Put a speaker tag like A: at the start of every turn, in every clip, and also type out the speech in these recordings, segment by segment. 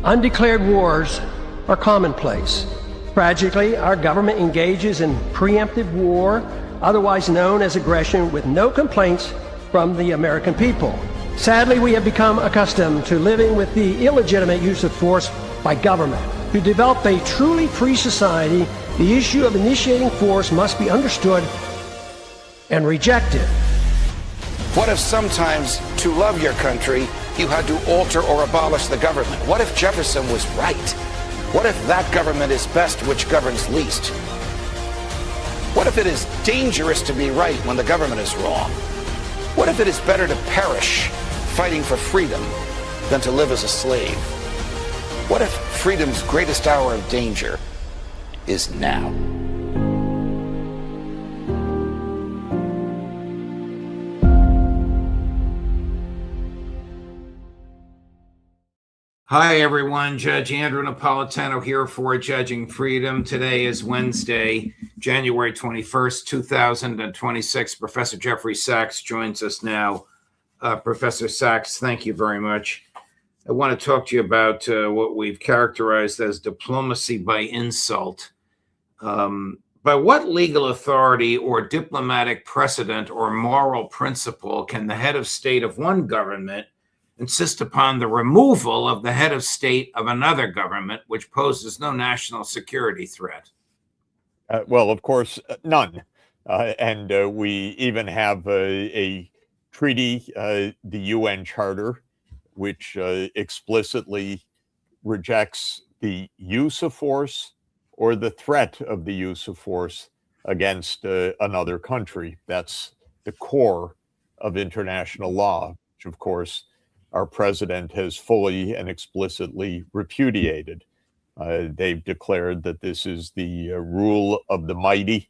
A: Undeclared wars are commonplace. Tragically, our government engages in preemptive war, otherwise known as aggression, with no complaints from the American people. Sadly, we have become accustomed to living with the illegitimate use of force by government. To develop a truly free society, the issue of initiating force must be understood and rejected.
B: What if sometimes, to love your country, you had to alter or abolish the government? What if Jefferson was right? What if that government is best which governs least? What if it is dangerous to be right when the government is wrong? What if it is better to perish fighting for freedom than to live as a slave? What if freedom's greatest hour of danger is now?
C: Hi, everyone. Judge Andrew Napolitano here for Judging Freedom. Today is Wednesday, January 21st, 2026. Professor Jeffrey Sachs joins us now. Professor Sachs, thank you very much. I want to talk to you about what we've characterized as diplomacy by insult. By what legal authority or diplomatic precedent or moral principle can the head of state of one government insist upon the removal of the head of state of another government, which poses no national security threat?
D: Well, of course, none. And we even have a treaty, the UN Charter, which explicitly rejects the use of force or the threat of the use of force against another country. That's the core of international law, which, of course, our president has fully and explicitly repudiated. They've declared that this is the rule of the mighty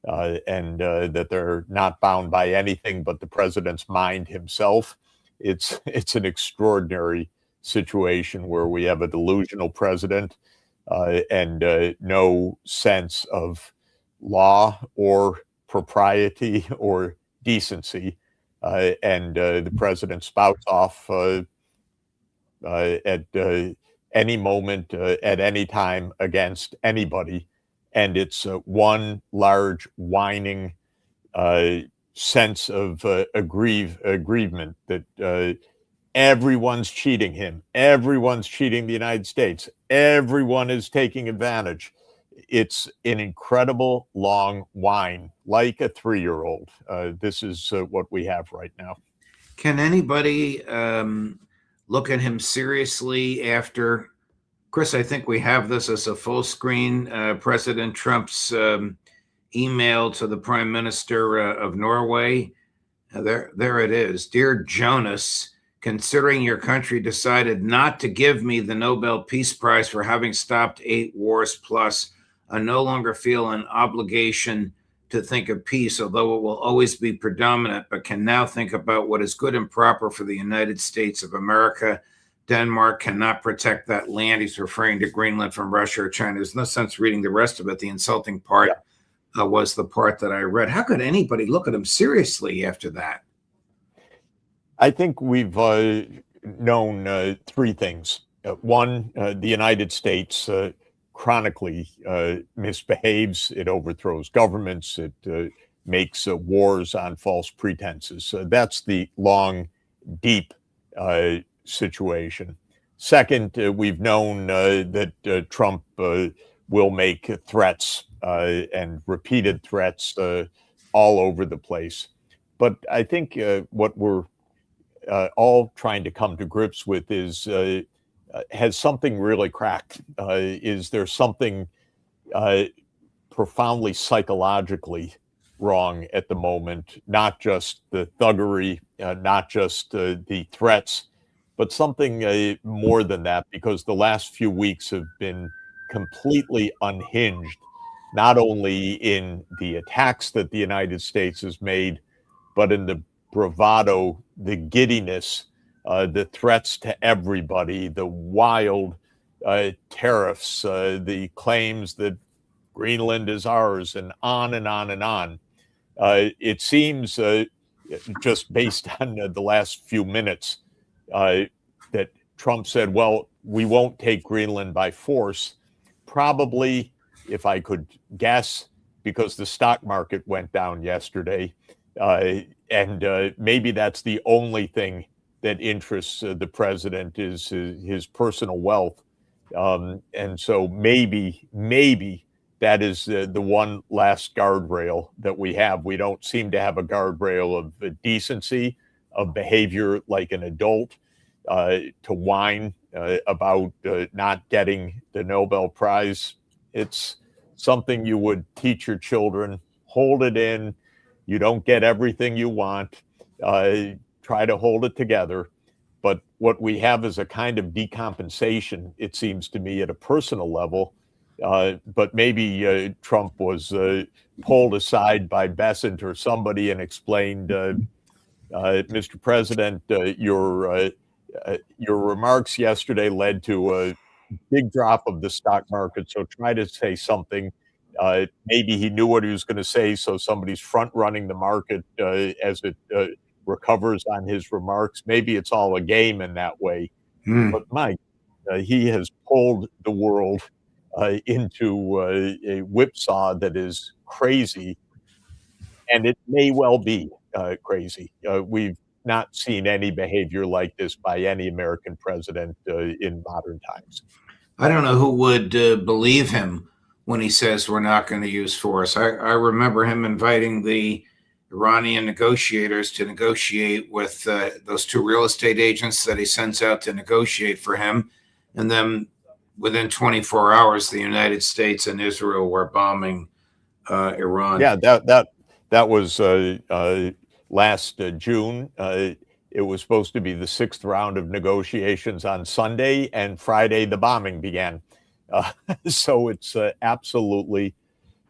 D: and that they're not bound by anything but the president's mind himself. It's an extraordinary situation where we have a delusional president and no sense of law or propriety or decency. And the president spouts off at any moment, at any time, against anybody. And it's one large whining sense of aggrievement that everyone's cheating him. Everyone's cheating the United States. Everyone is taking advantage. It's an incredible long whine, like a 3-year-old. This is what we have right now.
C: Can anybody look at him seriously after, Chris, I think we have this as a full screen, President Trump's email to the Prime Minister of Norway. There it is. Dear Jonas, considering your country decided not to give me the Nobel Peace Prize for having stopped 8 wars plus, I no longer feel an obligation to think of peace, although it will always be predominant, but can now think about what is good and proper for the United States of America. Denmark cannot protect that land. He's referring to Greenland from Russia or China. There's no sense reading the rest of it. The insulting part was the part that I read. How could anybody look at him seriously after that?
D: I think we've known 3 things. One, the United States chronically misbehaves. It overthrows governments. It makes wars on false pretenses. That's the long, deep situation. Second, we've known that Trump will make threats and repeated threats all over the place. But I think what we're all trying to come to grips with is has something really cracked? Is there something profoundly psychologically wrong at the moment? Not just the thuggery, not just the threats, but something more than that, because the last few weeks have been completely unhinged, not only in the attacks that the United States has made, but in the bravado, the giddiness, the threats to everybody, the wild tariffs, the claims that Greenland is ours, and on and on and on. It seems, just based on the last few minutes, that Trump said, well, we won't take Greenland by force. Probably, if I could guess, because the stock market went down yesterday, and maybe that's the only thing that interests the president is his personal wealth. And so maybe that is the one last guardrail that we have. We don't seem to have a guardrail of decency, of behavior like an adult, to whine about not getting the Nobel Prize. It's something you would teach your children. Hold it in. You don't get everything you want. Try to hold it together. But what we have is a kind of decompensation, it seems to me, at a personal level. But maybe Trump was pulled aside by Bessent or somebody and explained, Mr. President, your remarks yesterday led to a big drop of the stock market. So try to say something. Maybe he knew what he was going to say, so somebody's front running the market as it recovers on his remarks. Maybe it's all a game in that way. But Mike, he has pulled the world into a whipsaw that is crazy, and it may well be crazy. We've not seen any behavior like this by any American president in modern times.
C: I don't know who would believe him when he says we're not going to use force. I remember him inviting the Iranian negotiators to negotiate with those two real estate agents that he sends out to negotiate for him. And then within 24 hours, the United States and Israel were bombing Iran.
D: Yeah, that was last June. It was supposed to be the 6th round of negotiations on Sunday, and Friday the bombing began. So it's absolutely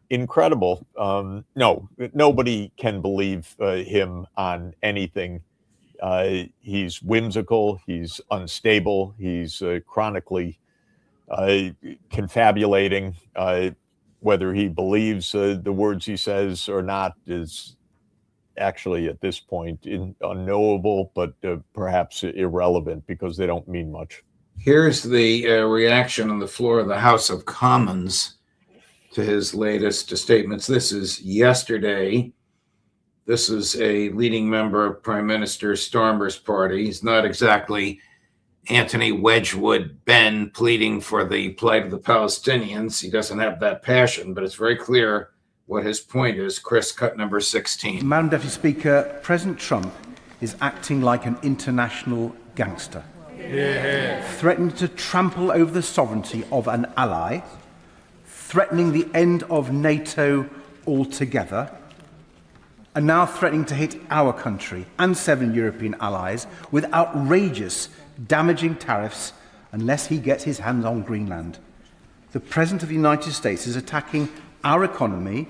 D: incredible. No, nobody can believe him on anything. He's whimsical, he's unstable, he's chronically confabulating. Whether he believes the words he says or not is actually at this point unknowable, but perhaps irrelevant because they don't mean much.
C: Here's the reaction on the floor of the House of Commons to his latest statements. This is yesterday. This is a leading member of Prime Minister Starmer's party. He's not exactly Anthony Wedgwood Benn pleading for the plight of the Palestinians. He doesn't have that passion, but it's very clear what his point is. Chris, cut number 16.
E: Madam Deputy Speaker, President Trump is acting like an international gangster, threatening to trample over the sovereignty of an ally, threatening the end of NATO altogether, and now threatening to hit our country and 7 European allies with outrageous, damaging tariffs unless he gets his hands on Greenland. The President of the United States is attacking our economy,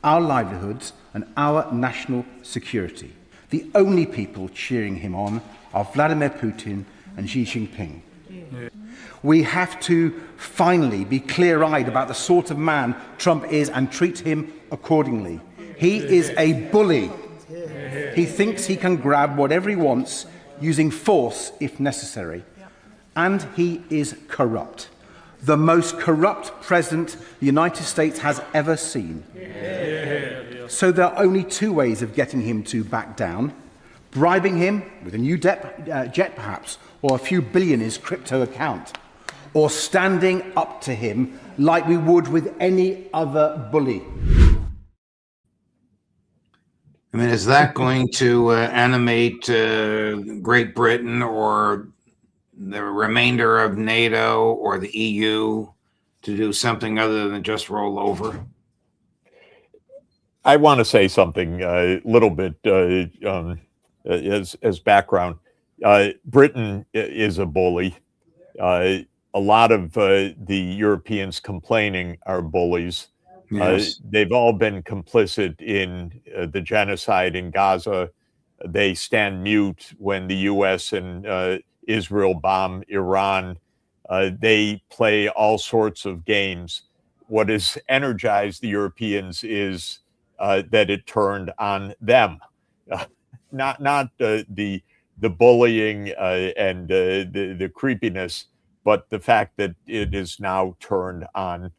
E: our livelihoods, and our national security. The only people cheering him on are Vladimir Putin and Xi Jinping. We have to finally be clear-eyed about the sort of man Trump is and treat him accordingly. He is a bully. He thinks he can grab whatever he wants using force if necessary. And he is corrupt. The most corrupt president the United States has ever seen. So there are only 2 ways of getting him to back down: bribing him with a new jet perhaps, or a few billion in his crypto account, or standing up to him like we would with any other bully.
C: I mean, is that going to animate Great Britain or the remainder of NATO or the EU to do something other than just roll over?
D: I want to say something a little bit as background. Britain is a bully. A lot of the Europeans complaining are bullies.
C: Yes.
D: They've all been complicit in the genocide in Gaza. They stand mute when the U.S. and Israel bomb Iran. They play all sorts of games. What has energized the Europeans is that it turned on them, not the bullying and the creepiness, but the fact that it is now turned on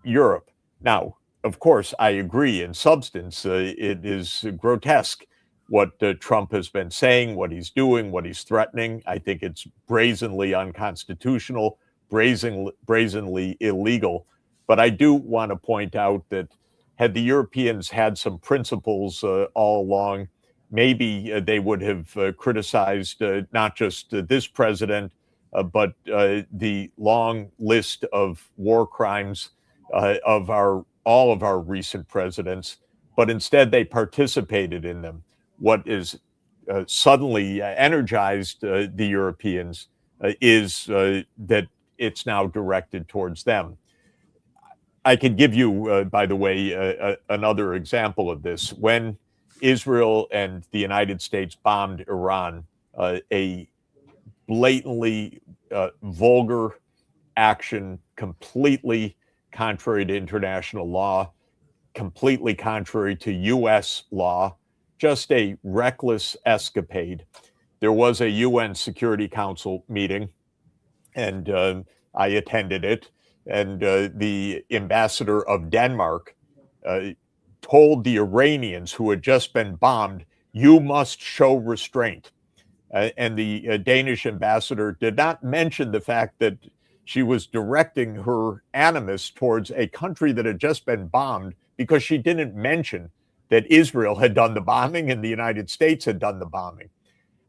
D: Europe. Now, of course, I agree in substance, it is grotesque what Trump has been saying, what he's doing, what he's threatening. I think it's brazenly unconstitutional, brazenly illegal. But I do want to point out that had the Europeans had some principles all along, maybe they would have criticized not just this president, but the long list of war crimes of all of our recent presidents. But instead, they participated in them. What is suddenly energized the Europeans is that it's now directed towards them. I could give you, by the way, another example of this. When Israel and the United States bombed Iran, a blatantly vulgar action, completely contrary to international law, completely contrary to U.S. law, just a reckless escapade. There was a UN Security Council meeting, and I attended it, and the ambassador of Denmark told the Iranians who had just been bombed, "You must show restraint." And the Danish ambassador did not mention the fact that she was directing her animus towards a country that had just been bombed, because she didn't mention that Israel had done the bombing and the United States had done the bombing.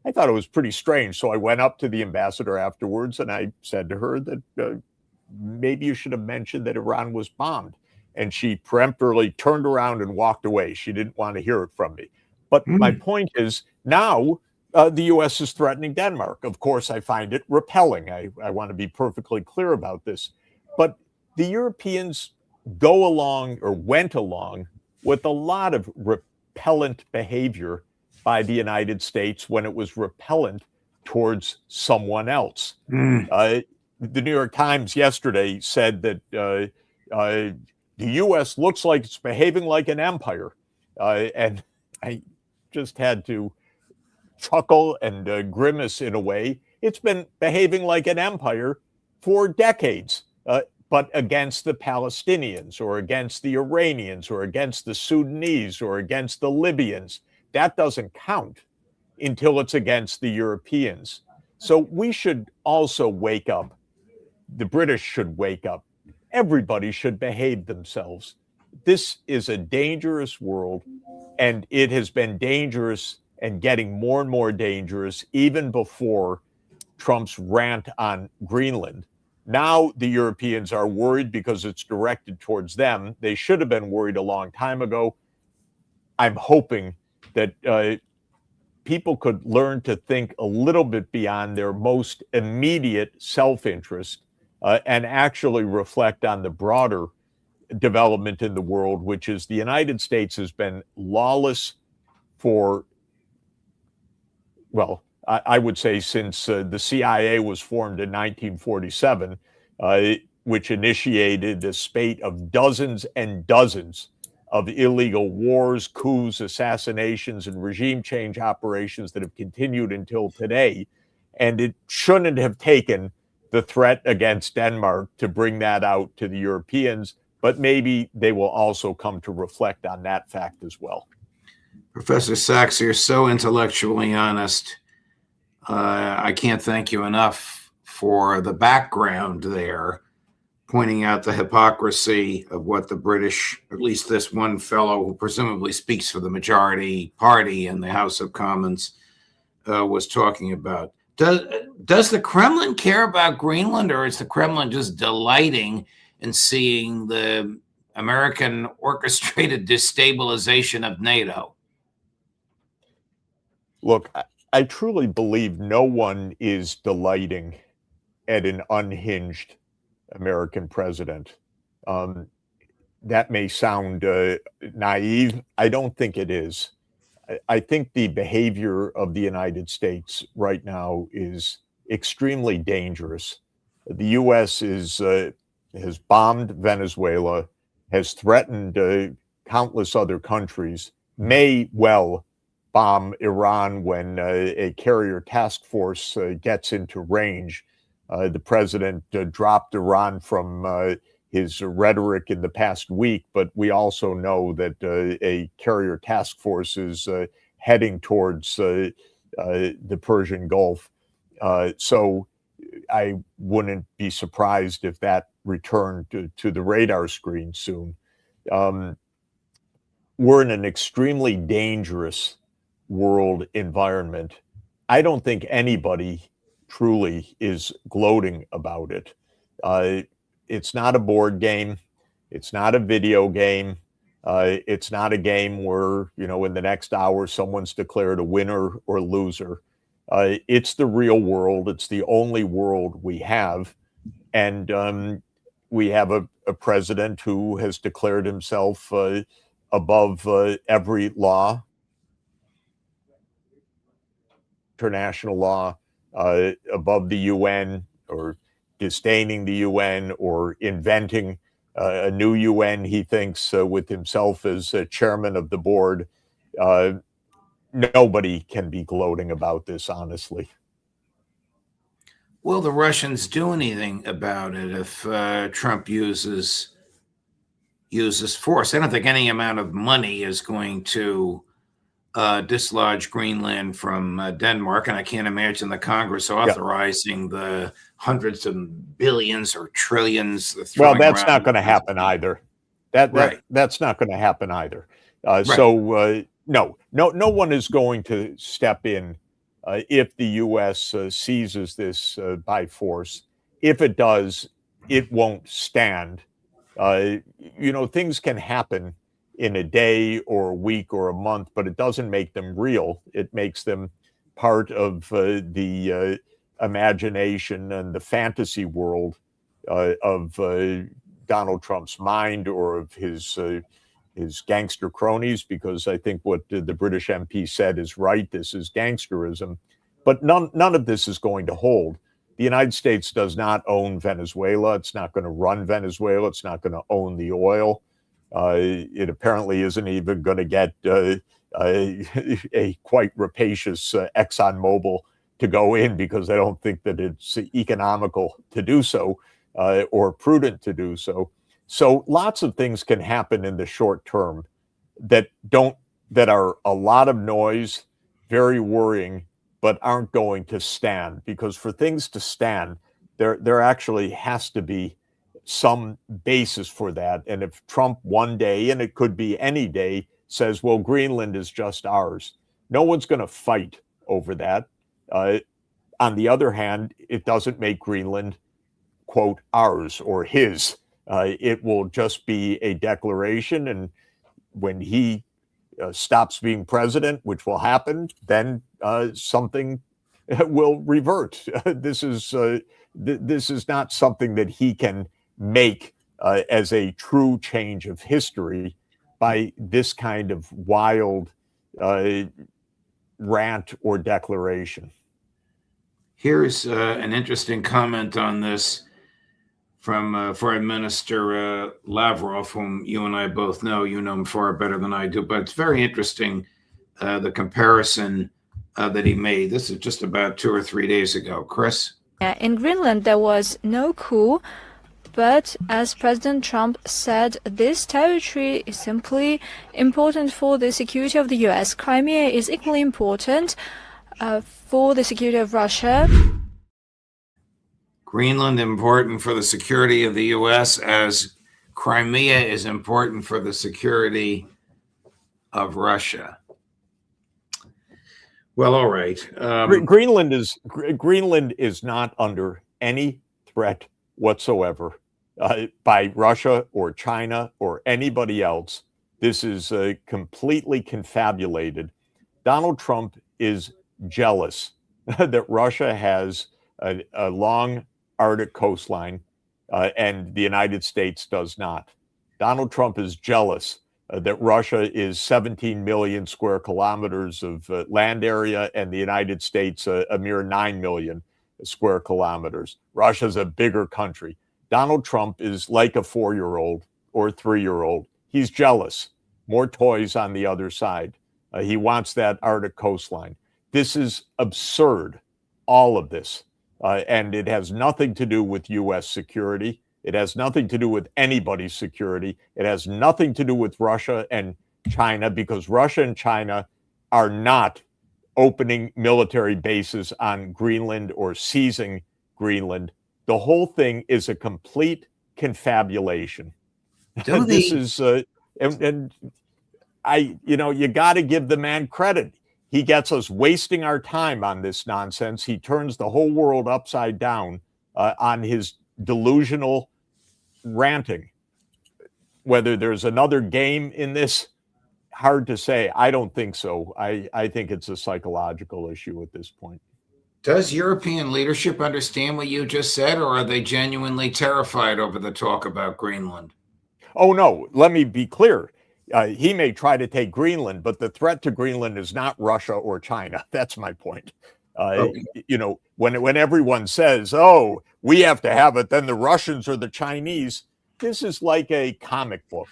D: I thought it was pretty strange. So I went up to the ambassador afterwards and I said to her that maybe you should have mentioned that Iran was bombed. And she peremptorily turned around and walked away. She didn't want to hear it from me. But my point is, now the U.S. is threatening Denmark. Of course, I find it repelling. I want to be perfectly clear about this. But the Europeans go along, or went along, with a lot of repellent behavior by the United States when it was repellent towards someone else. The New York Times yesterday said that the U.S. looks like it's behaving like an empire. And I just had to chuckle and grimace in a way. It's been behaving like an empire for decades, but against the Palestinians or against the Iranians or against the Sudanese or against the Libyans. That doesn't count until it's against the Europeans. So we should also wake up. The British should wake up. Everybody should behave themselves. This is a dangerous world, and it has been dangerous and getting more and more dangerous even before Trump's rant on Greenland. Now the Europeans are worried because it's directed towards them. They should have been worried a long time ago. I'm hoping that people could learn to think a little bit beyond their most immediate self-interest and actually reflect on the broader development in the world, which is the United States has been lawless for, well, I would say since the CIA was formed in 1947, which initiated a spate of dozens and dozens of illegal wars, coups, assassinations, and regime change operations that have continued until today. And it shouldn't have taken the threat against Denmark to bring that out to the Europeans, but maybe they will also come to reflect on that fact as well.
C: Professor Sachs, you're so intellectually honest. I can't thank you enough for the background there, pointing out the hypocrisy of what the British, at least this one fellow who presumably speaks for the majority party in the House of Commons, was talking about. Does the Kremlin care about Greenland, or is the Kremlin just delighting in seeing the American orchestrated destabilization of NATO?
D: Look, I truly believe no one is delighting at an unhinged American president. That may sound naive. I don't think it is. I think the behavior of the United States right now is extremely dangerous. The U.S. has bombed Venezuela, has threatened countless other countries, may well bomb Iran when a carrier task force gets into range. The president dropped Iran from his rhetoric in the past week, but we also know that a carrier task force is heading towards the Persian Gulf. So I wouldn't be surprised if that returned to the radar screen soon. We're in an extremely dangerous world environment. I don't think anybody truly is gloating about it. It's not a board game. It's not a video game. It's not a game where, in the next hour, someone's declared a winner or loser. It's the real world. It's the only world we have. And we have a president who has declared himself above every law, international law, above the UN, or disdaining the UN, or inventing a new UN, he thinks, with himself as chairman of the board. Nobody can be gloating about this, honestly.
C: Will the Russians do anything about it if Trump uses force? I don't think any amount of money is going to dislodge Greenland from Denmark, and I can't imagine the Congress authorizing the hundreds of billions or trillions.
D: Well, that's not going to happen either. That's not going to happen either. So no one is going to step in if the U.S. seizes this by force. If it does, it won't stand. Things can happen in a day or a week or a month, but it doesn't make them real. It makes them part of the imagination and the fantasy world of Donald Trump's mind, or of his gangster cronies, because I think what the British MP said is right. This is gangsterism. But none of this is going to hold. The United States does not own Venezuela. It's not going to run Venezuela. It's not going to own the oil. It apparently isn't even going to get a quite rapacious ExxonMobil to go in, because they don't think that it's economical to do so or prudent to do so. So lots of things can happen in the short term that are a lot of noise, very worrying, but aren't going to stand. Because for things to stand, there actually has to be some basis for that. And if Trump one day, and it could be any day, says, well, Greenland is just ours, no one's going to fight over that. On the other hand, it doesn't make Greenland, quote, ours or his. It will just be a declaration. And when he stops being president, which will happen, then something will revert. This is not something that he can make as a true change of history by this kind of wild rant or declaration.
C: Here's an interesting comment on this from Foreign Minister Lavrov, whom you and I both know. You know him far better than I do, but it's very interesting, the comparison that he made. This is just about 2 or 3 days ago. Chris?
F: In Greenland, there was no coup, but as President Trump said, this territory is simply important for the security of the U.S. Crimea is equally important for the security of Russia.
C: Greenland important for the security of the U.S., as Crimea is important for the security of Russia. Well, all right.
D: Greenland is not under any threat whatsoever by Russia or China or anybody else. This is completely confabulated. Donald Trump is jealous that Russia has a long Arctic coastline and the United States does not. Donald Trump is jealous that Russia is 17 million square kilometers of land area and the United States a mere 9 million square kilometers. Russia's a bigger country. Donald Trump is like a 4-year-old or 3-year-old. He's jealous. More toys on the other side. He wants that Arctic coastline. This is absurd, all of this. and it has nothing to do with U.S. security. It has nothing to do with anybody's security. It has nothing to do with Russia and China, because Russia and China are not opening military bases on Greenland or seizing Greenland. The whole thing is a complete confabulation. This is, and you got to give the man credit. He gets us wasting our time on this nonsense. He turns the whole world upside down on his delusional ranting. Whether there's another game in this, hard to say. I don't think so. I think it's a psychological issue at this point.
C: Does European leadership understand what you just said, or are they genuinely terrified over the talk about Greenland?
D: Oh, no. Let me be clear. He may try to take Greenland, but the threat to Greenland is not Russia or China. That's my point. Okay. When everyone says, oh, we have to have it, then the Russians or the Chinese, this is like a comic book.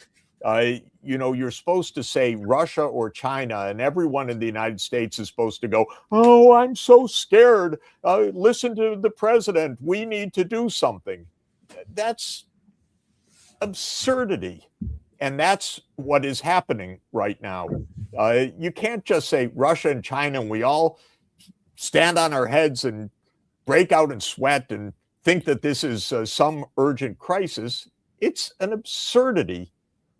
D: You're supposed to say Russia or China, and everyone in the United States is supposed to go, oh, I'm so scared. Listen to the president. We need to do something. That's absurdity. And that's what is happening right now. You can't just say Russia and China, and we all stand on our heads and break out in sweat and think that this is some urgent crisis. It's an absurdity.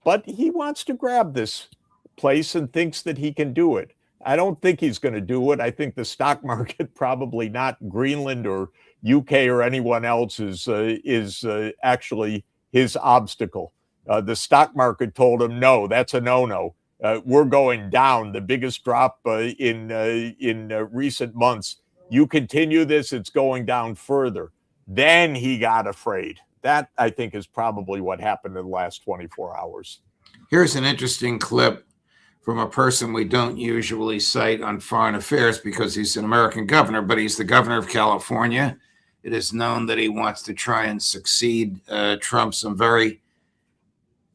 D: But he wants to grab this place and thinks that he can do it. I don't think he's going to do it. I think the stock market, probably not Greenland or UK or anyone else, is actually his obstacle. The stock market told him, no, that's a no-no. We're going down, the biggest drop in recent months. You continue this, it's going down further. Then he got afraid. That, I think, is probably what happened in the last 24 hours.
C: Here's an interesting clip from a person we don't usually cite on foreign affairs because he's an American governor, but he's the governor of California. It is known that he wants to try and succeed Trump. Some very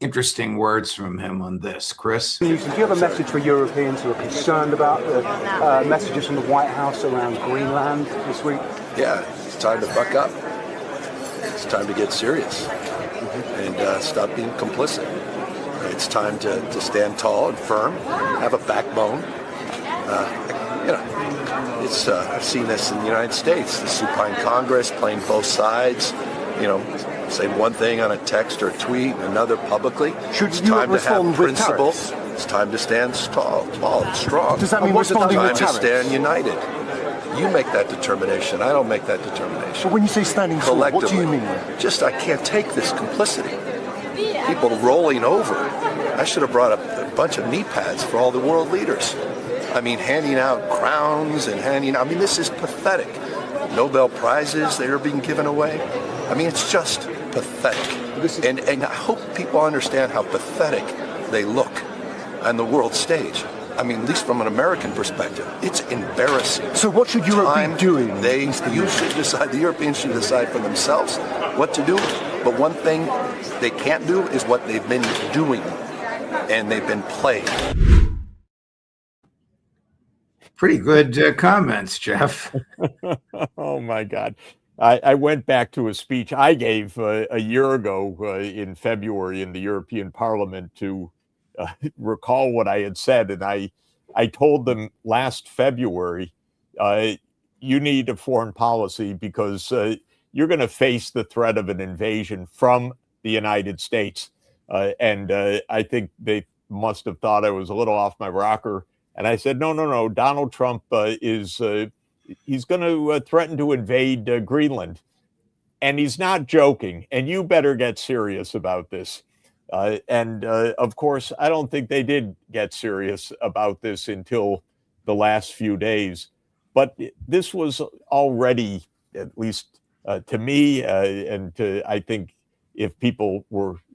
C: interesting words from him on this. Chris?
G: Do you have a message for Europeans who are concerned about the messages from the White House around Greenland this week?
H: Yeah, it's time to buck up. It's time to get serious and stop being complicit. It's time to stand tall and firm, have a backbone. I've seen this in the United States, the supine Congress playing both sides, say one thing on a text or a tweet, another publicly.
G: It's time to have principles.
H: It's time to stand tall and strong.
G: Does that mean responding with tariffs?
H: It's time to stand united. You make that determination. I don't make that determination.
G: But when you say standing tall, what do you mean?
H: Just, I can't take this complicity. People rolling over. I should have brought up a bunch of knee pads for all the world leaders. I mean, handing out crowns and this is pathetic. Nobel Prizes that are being given away. It's just pathetic. And I hope people understand how pathetic they look on the world stage. At least from an American perspective, it's embarrassing.
G: So what should Europe be doing?
H: You should decide, the Europeans should decide for themselves what to do. But one thing they can't do is what they've been doing. And they've been playing.
C: Pretty good comments, Jeff.
D: Oh, my God. I went back to a speech I gave a year ago in February in the European Parliament to recall what I had said. And I told them last February, you need a foreign policy because you're going to face the threat of an invasion from the United States. And I think they must have thought I was a little off my rocker. And I said, no. Donald Trump he's going to threaten to invade Greenland. And he's not joking. And you better get serious about this. Of course, I don't think they did get serious about this until the last few days. But this was already, at least to me, and to, I think if people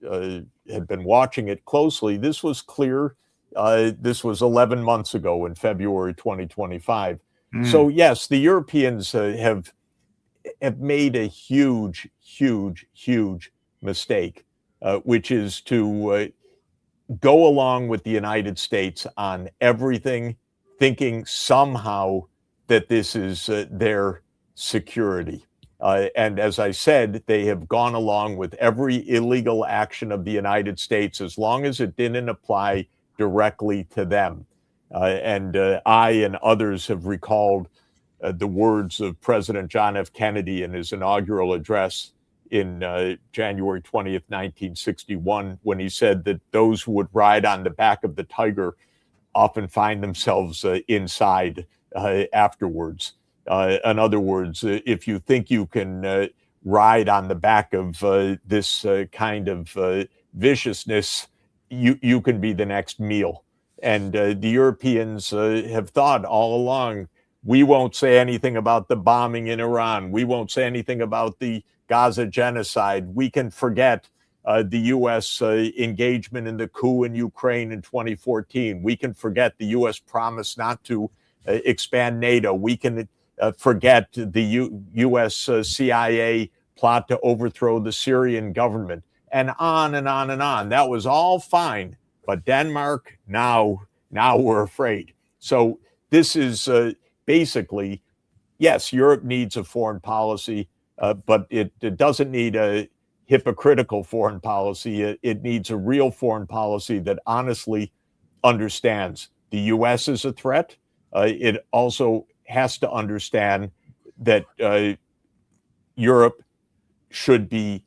D: had been watching it closely, this was clear. This was 11 months ago in February 2025. So yes, the Europeans have made a huge mistake, which is to go along with the United States on everything, thinking somehow that this is their security. And as I said, they have gone along with every illegal action of the United States as long as it didn't apply directly to them. And I and others have recalled the words of President John F. Kennedy in his inaugural address in January 20th, 1961, when he said that those who would ride on the back of the tiger often find themselves inside afterwards. In other words, if you think you can ride on the back of this kind of viciousness, you can be the next meal. And the Europeans have thought all along, we won't say anything about the bombing in Iran. We won't say anything about the Gaza genocide. We can forget the U.S. Engagement in the coup in Ukraine in 2014. We can forget the U.S. promise not to expand NATO. We can forget the U.S. CIA plot to overthrow the Syrian government, and on and on and on. That was all fine, but Denmark, now we're afraid. So this is basically, yes, Europe needs a foreign policy, but it doesn't need a hypocritical foreign policy. It needs a real foreign policy that honestly understands the U.S. is a threat. It also has to understand that Europe should be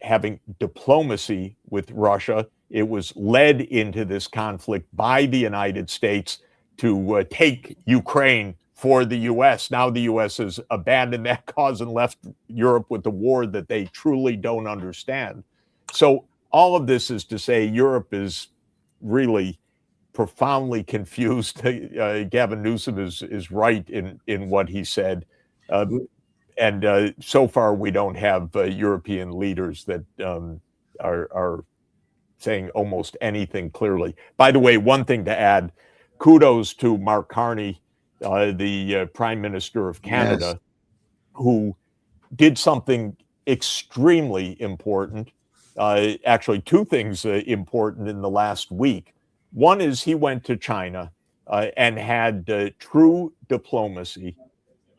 D: having diplomacy with Russia. It was led into this conflict by the United States to take Ukraine for the U.S. Now the U.S. has abandoned that cause and left Europe with a war that they truly don't understand. So all of this is to say Europe is really profoundly confused. Gavin Newsom is right in what he said. And so far, we don't have European leaders that are saying almost anything clearly. By the way, one thing to add, kudos to Mark Carney, the Prime Minister of Canada, yes, who did something extremely important. Actually, two things important in the last week. One is he went to China and had true diplomacy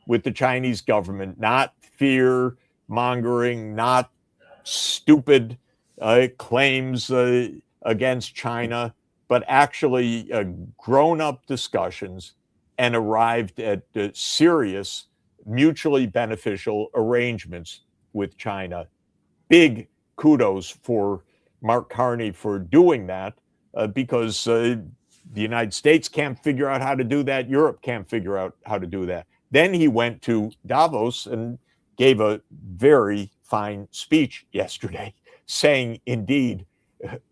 D: with the Chinese government, not fear mongering, not stupid claims against China, but actually grown up discussions and arrived at serious, mutually beneficial arrangements with China. Big kudos for Mark Carney for doing that. Because the United States can't figure out how to do that. Europe can't figure out how to do that. Then he went to Davos and gave a very fine speech yesterday saying, indeed,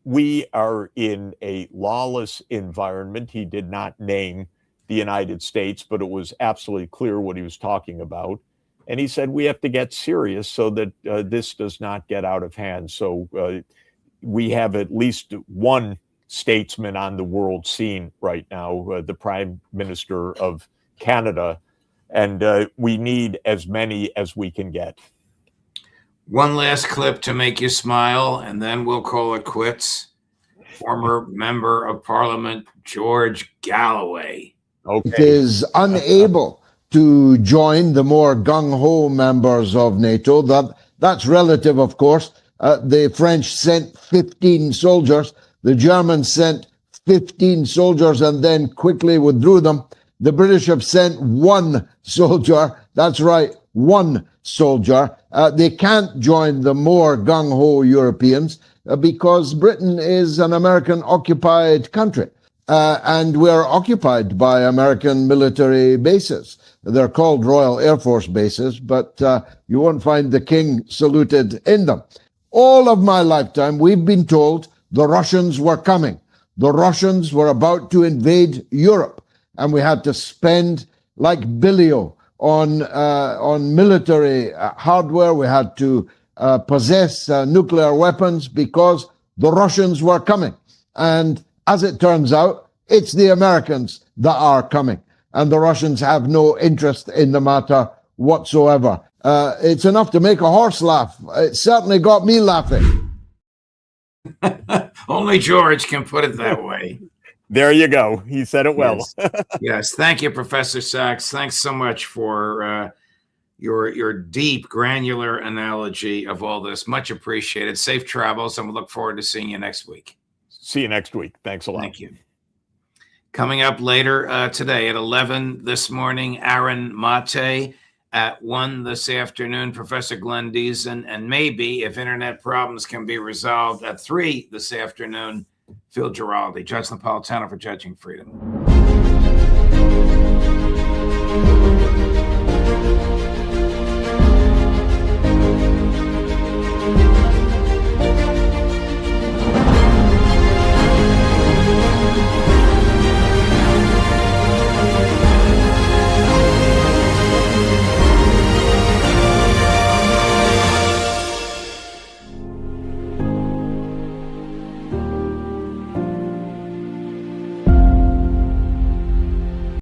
D: we are in a lawless environment. He did not name the United States, but it was absolutely clear what he was talking about. And he said, we have to get serious so that this does not get out of hand. So we have at least one statesman on the world scene right now, the Prime Minister of Canada, and we need as many as we can get.
C: One last clip to make you smile, and then we'll call it quits. Former Member of Parliament George Galloway.
D: Okay.
I: It is unable to join the more gung-ho members of NATO. That's relative, of course. The French sent 15 soldiers. The Germans sent 15 soldiers and then quickly withdrew them. The British have sent one soldier. That's right, one soldier. They can't join the more gung-ho Europeans because Britain is an American-occupied country. And we're occupied by American military bases. They're called Royal Air Force bases, but you won't find the king saluted in them. All of my lifetime, we've been told the Russians were coming. The Russians were about to invade Europe, and we had to spend like billio on military hardware. We had to possess nuclear weapons because the Russians were coming. And as it turns out, it's the Americans that are coming, and the Russians have no interest in the matter whatsoever. It's enough to make a horse laugh. It certainly got me laughing.
C: Only George can put it that way.
D: There you go. He said it well.
C: Yes. Yes. Thank you, Professor Sachs. Thanks so much for your deep, granular analogy of all this. Much appreciated. Safe travels, and we'll look forward to seeing you next week.
D: See you next week. Thanks a lot.
C: Thank you. Coming up later today at 11 this morning, Aaron Mate. At 1 this afternoon, Professor Glenn Deason. And maybe, if internet problems can be resolved, at 3 this afternoon, Phil Giraldi. Judge Napolitano for Judging Freedom.